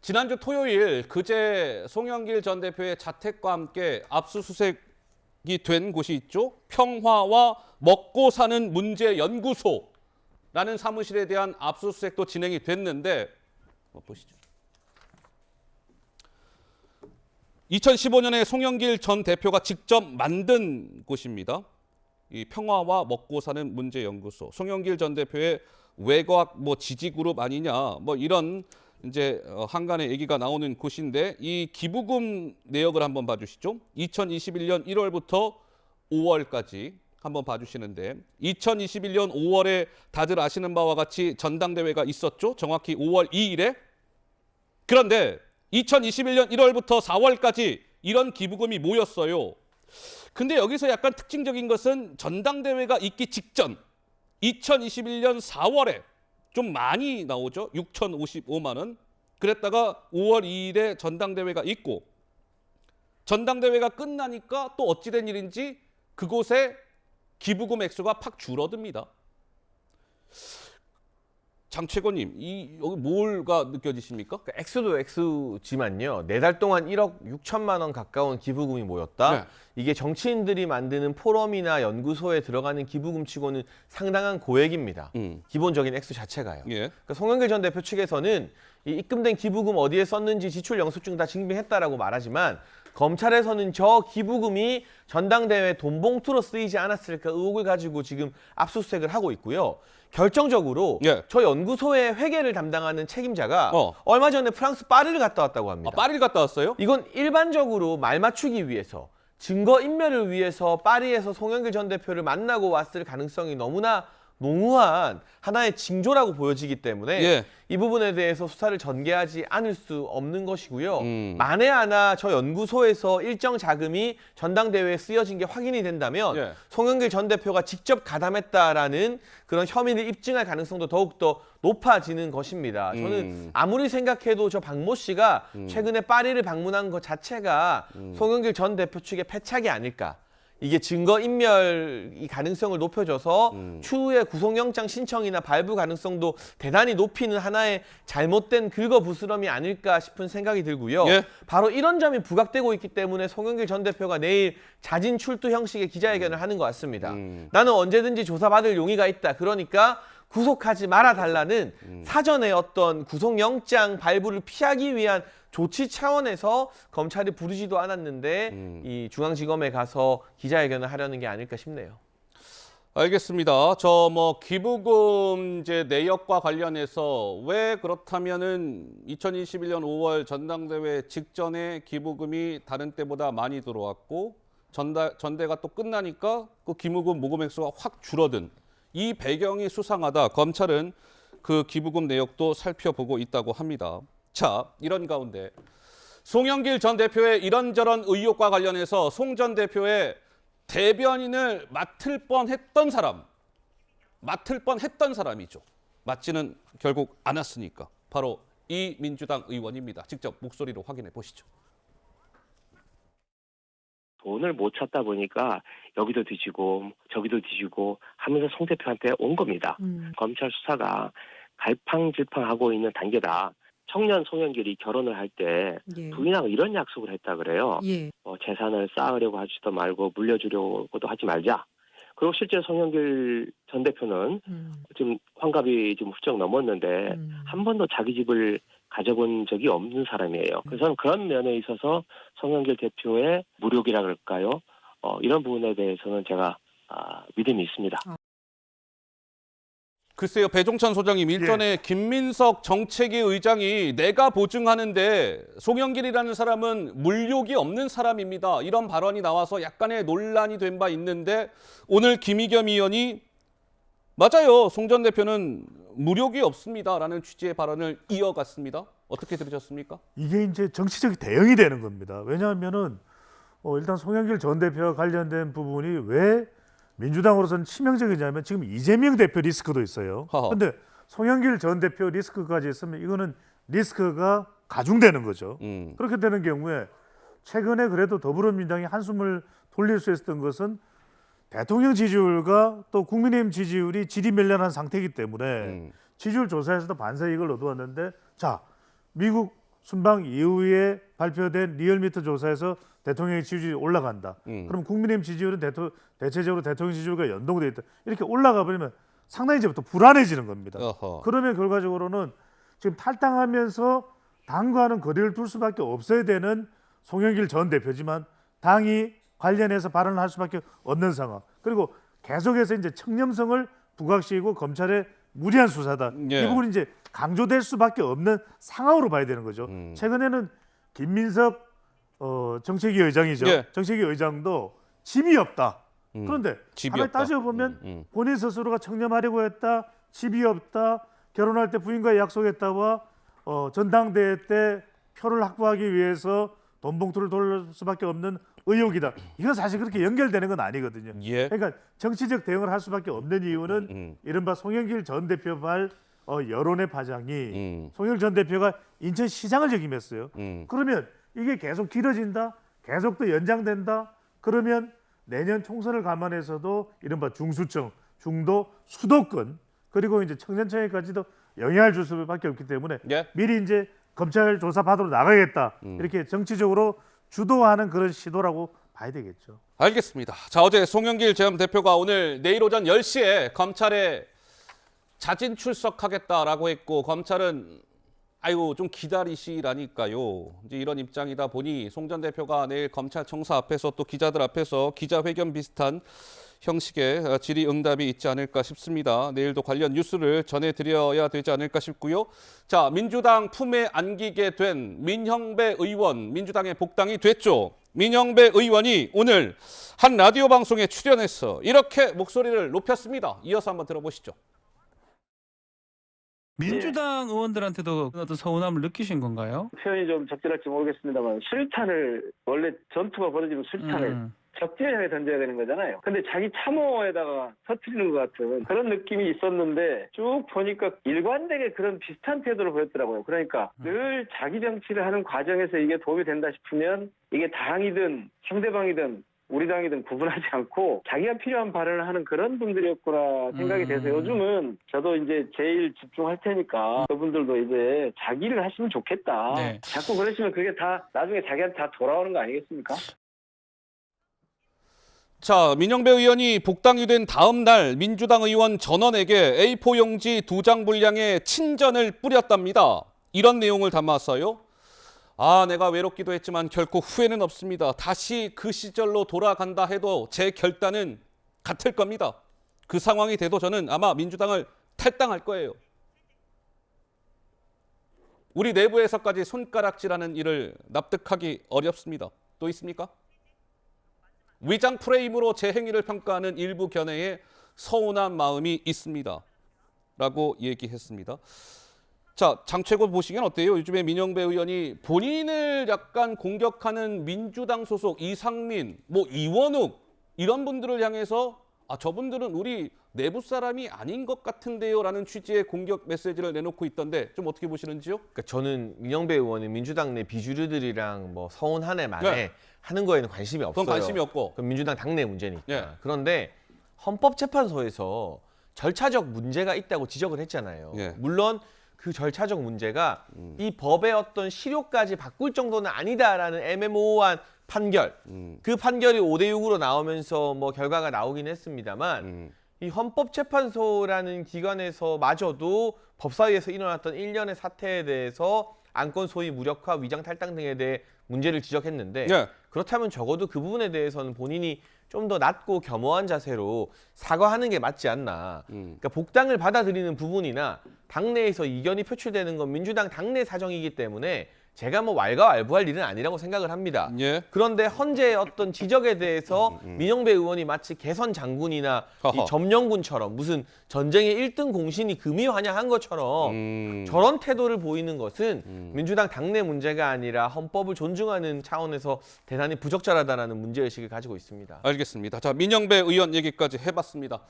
지난주 토요일 그제 송영길 전 대표의 자택과 함께 압수수색이 된 곳이 있죠. 평화와 먹고 사는 문제 연구소라는 사무실에 대한 압수수색도 진행이 됐는데 보시죠. 2015년에 송영길 전 대표가 직접 만든 곳입니다. 이 평화와 먹고 사는 문제 연구소. 송영길 전 대표의 외곽 지지 그룹 아니냐 이런 이제 한간의 얘기가 나오는 곳인데 이 기부금 내역을 한번 봐주시죠. 2021년 1월부터 5월까지 한번 봐주시는데 2021년 5월에 다들 아시는 바와 같이 전당대회가 있었죠. 정확히 5월 2일에. 그런데 2021년 1월부터 4월까지 이런 기부금이 모였어요. 근데 여기서 약간 특징적인 것은 전당대회가 있기 직전 2021년 4월에 좀 많이 나오죠. 6,055만 원. 그랬다가 5월 2일에 전당대회가 있고 전당대회가 끝나니까 또 어찌된 일인지 그곳에 기부금 액수가 팍 줄어듭니다. 장 최고님, 여기 뭘가 느껴지십니까? 액수도 액수지만요. 4달 동안 1억 6천만 원 가까운 기부금이 모였다. 네. 이게 정치인들이 만드는 포럼이나 연구소에 들어가는 기부금치고는 상당한 고액입니다. 기본적인 액수 자체가요. 예. 그러니까 송영길 전 대표 측에서는 이 입금된 기부금 어디에 썼는지 지출 영수증 다 증빙했다라고 말하지만 검찰에서는 저 기부금이 전당대회 돈봉투로 쓰이지 않았을까 의혹을 가지고 지금 압수수색을 하고 있고요. 결정적으로 예. 저 연구소의 회계를 담당하는 책임자가 얼마 전에 프랑스 파리를 갔다 왔다고 합니다. 파리를 갔다 왔어요? 이건 일반적으로 말 맞추기 위해서 증거 인멸을 위해서 파리에서 송영길 전 대표를 만나고 왔을 가능성이 너무나 농후한 하나의 징조라고 보여지기 때문에 예. 이 부분에 대해서 수사를 전개하지 않을 수 없는 것이고요. 만에 하나 저 연구소에서 일정 자금이 전당대회에 쓰여진 게 확인이 된다면 예. 송영길 전 대표가 직접 가담했다라는 그런 혐의를 입증할 가능성도 더욱더 높아지는 것입니다. 저는 아무리 생각해도 저 박모 씨가 최근에 파리를 방문한 것 자체가 송영길 전 대표 측의 패착이 아닐까. 이게 증거인멸 이 가능성을 높여줘서 추후에 구속영장 신청이나 발부 가능성도 대단히 높이는 하나의 잘못된 긁어부스럼이 아닐까 싶은 생각이 들고요. 예. 바로 이런 점이 부각되고 있기 때문에 송영길 전 대표가 내일 자진 출두 형식의 기자회견을 하는 것 같습니다. 나는 언제든지 조사받을 용의가 있다. 그러니까 구속하지 말아달라는 사전에 어떤 구속영장 발부를 피하기 위한 조치 차원에서 검찰이 부르지도 않았는데 이 중앙지검에 가서 기자회견을 하려는 게 아닐까 싶네요. 알겠습니다. 저 기부금 이제 내역과 관련해서 왜 그렇다면은 2021년 5월 전당대회 직전에 기부금이 다른 때보다 많이 들어왔고 전대가 또 끝나니까 그 기부금 모금 액수가 확 줄어든 이 배경이 수상하다. 검찰은 그 기부금 내역도 살펴보고 있다고 합니다. 자, 이런 가운데 송영길 전 대표의 이런저런 의혹과 관련해서 송 전 대표의 대변인을 맡을 뻔했던 사람이죠. 맡지는 결국 않았으니까 바로 이 민주당 의원입니다. 직접 목소리로 확인해 보시죠. 돈을 못 찾다 보니까 여기도 뒤지고 저기도 뒤지고 하면서 송 대표한테 온 겁니다. 검찰 수사가 갈팡질팡하고 있는 단계다. 청년 송영길이 결혼을 할 때 부인하고 이런 약속을 했다 그래요. 예. 재산을 쌓으려고 하지도 말고 물려주려고도 하지 말자. 그리고 실제 송영길 전 대표는 지금 환갑이 좀 훌쩍 넘었는데 한 번도 자기 집을 가져본 적이 없는 사람이에요. 그래서 그런 면에 있어서 송영길 대표의 무력이라 그럴까요? 이런 부분에 대해서는 제가 믿음이 있습니다. 글쎄요, 배종찬 소장님, 일전에 김민석 정책위 의장이 내가 보증하는데 송영길이라는 사람은 물욕이 없는 사람입니다. 이런 발언이 나와서 약간의 논란이 된 바 있는데 오늘 김의겸 의원이 맞아요. 송 전 대표는 물욕이 없습니다라는 취지의 발언을 이어갔습니다. 어떻게 들으셨습니까? 이게 이제 정치적 대응이 되는 겁니다. 왜냐하면은 일단 송영길 전 대표와 관련된 부분이 왜 민주당으로서는 치명적이냐면 지금 이재명 대표 리스크도 있어요. 그런데 송영길 전 대표 리스크까지 있으면 이거는 리스크가 가중되는 거죠. 그렇게 되는 경우에 최근에 그래도 더불어민주당이 한숨을 돌릴 수 있었던 것은 대통령 지지율과 또 국민의힘 지지율이 지리멸렬한 상태이기 때문에 지지율 조사에서도 반사 이익을 얻어왔는데 자, 미국 순방 이후에 발표된 리얼미터 조사에서 대통령의 지지율이 올라간다. 그럼 국민의힘 지지율은 대체적으로 대통령 지지율과 연동돼 있다. 이렇게 올라가 버리면 상당히 이제부터 불안해지는 겁니다. 어허. 그러면 결과적으로는 지금 탈당하면서 당과는 거리를 둘 수밖에 없어야 되는 송영길 전 대표지만 당이 관련해서 발언을 할 수밖에 없는 상황. 그리고 계속해서 이제 청렴성을 부각시키고 검찰의 무리한 수사다. 예. 이 부분이 이제 강조될 수밖에 없는 상황으로 봐야 되는 거죠. 최근에는 김민석 정책위 의장이죠. 예. 정책위 의장도 집이 없다. 그런데 집이 가만히 없다. 따져보면 본인 스스로가 청렴하려고 했다. 집이 없다. 결혼할 때 부인과 약속했다와 전당대회 때 표를 확보하기 위해서 돈 봉투를 돌릴 수밖에 없는 의혹이다. 이건 사실 그렇게 연결되는 건 아니거든요. 예. 그러니까 정치적 대응을 할 수밖에 없는 이유는 이른바 송영길 전 대표발 여론의 파장이 송영길 전 대표가 인천시장을 역임했어요. 그러면 이게 계속 길어진다, 계속 또 연장된다. 그러면 내년 총선을 감안해서도 이른바 중수청, 중도, 수도권 그리고 이제 청년청에까지도 영향을 줄 수밖에 없기 때문에 예. 미리 이제 검찰 조사 받으러 나가겠다 이렇게 정치적으로 주도하는 그런 시도라고 봐야 되겠죠. 알겠습니다. 자, 어제 송영길 전 대표가 오늘 내일 오전 10시에 검찰에 자진 출석하겠다라고 했고 검찰은 아이고 좀 기다리시라니까요. 이제 이런 입장이다 보니 송 전 대표가 내일 검찰청사 앞에서 또 기자들 앞에서 기자회견 비슷한 형식의 질의응답이 있지 않을까 싶습니다. 내일도 관련 뉴스를 전해드려야 되지 않을까 싶고요. 자, 민주당 품에 안기게 된 민형배 의원, 민주당에 복당이 됐죠. 민형배 의원이 오늘 한 라디오 방송에 출연해서 이렇게 목소리를 높였습니다. 이어서 한번 들어보시죠. 민주당 의원들한테도 어떤 서운함을 느끼신 건가요? 표현이 좀 적절할지 모르겠습니다만 술탄을 원래 전투가 벌어지면 술탄을 적진을 향해 던져야 되는 거잖아요. 근데 자기 참호에다가 터뜨리는 것 같은 그런 느낌이 있었는데 쭉 보니까 일관되게 그런 비슷한 태도를 보였더라고요. 그러니까 늘 자기 정치를 하는 과정에서 이게 도움이 된다 싶으면 이게 당이든 상대방이든 우리 당이든 구분하지 않고 자기가 필요한 발언을 하는 그런 분들이었구나 생각이 돼서 요즘은 저도 이제 제일 집중할 테니까 그분들도 이제 자기를 하시면 좋겠다. 네. 자꾸 그러시면 그게 다 나중에 자기한테 다 돌아오는 거 아니겠습니까? 자, 민영배 의원이 복당이 된 다음 날 민주당 의원 전원에게 A4 용지 2장 분량의 친전을 뿌렸답니다. 이런 내용을 담았어요. 내가 외롭기도 했지만 결코 후회는 없습니다. 다시 그 시절로 돌아간다 해도 제 결단은 같을 겁니다. 그 상황이 돼도 저는 아마 민주당을 탈당할 거예요. 우리 내부에서까지 손가락질하는 일을 납득하기 어렵습니다. 또 있습니까? 위장 프레임으로 제 행위를 평가하는 일부 견해에 서운한 마음이 있습니다. 라고 얘기했습니다. 자, 장최고 보시기엔 어때요? 요즘에 민영배 의원이 본인을 약간 공격하는 민주당 소속 이상민, 이원욱 이런 분들을 향해서 저분들은 우리 내부 사람이 아닌 것 같은데요 라는 취지의 공격 메시지를 내놓고 있던데 좀 어떻게 보시는지요? 그러니까 저는 민영배 의원이 민주당 내 비주류들이랑 서운하네 말해 네. 하는 거에는 관심이 없어요. 그건 관심이 없고. 그건 민주당 당내 문제니까. 네. 그런데 헌법재판소에서 절차적 문제가 있다고 지적을 했잖아요. 네. 물론 그 절차적 문제가 이 법의 어떤 실효까지 바꿀 정도는 아니다라는 애매모호한 판결. 그 판결이 5대6으로 나오면서 결과가 나오긴 했습니다만 이 헌법재판소라는 기관에서마저도 법사위에서 일어났던 일련의 사태에 대해서 안건 소위 무력화, 위장 탈당 등에 대해 문제를 지적했는데 네. 그렇다면 적어도 그 부분에 대해서는 본인이 좀 더 낮고 겸허한 자세로 사과하는 게 맞지 않나. 그러니까 복당을 받아들이는 부분이나 당내에서 이견이 표출되는 건 민주당 당내 사정이기 때문에 제가 왈가왈부할 일은 아니라고 생각을 합니다. 예. 그런데 헌재의 어떤 지적에 대해서 민영배 의원이 마치 개선 장군이나 이 점령군처럼 무슨 전쟁의 1등 공신이 금이환영한 것처럼 저런 태도를 보이는 것은 민주당 당내 문제가 아니라 헌법을 존중하는 차원에서 대단히 부적절하다는 문제의식을 가지고 있습니다. 알겠습니다. 자, 민영배 의원 얘기까지 해봤습니다.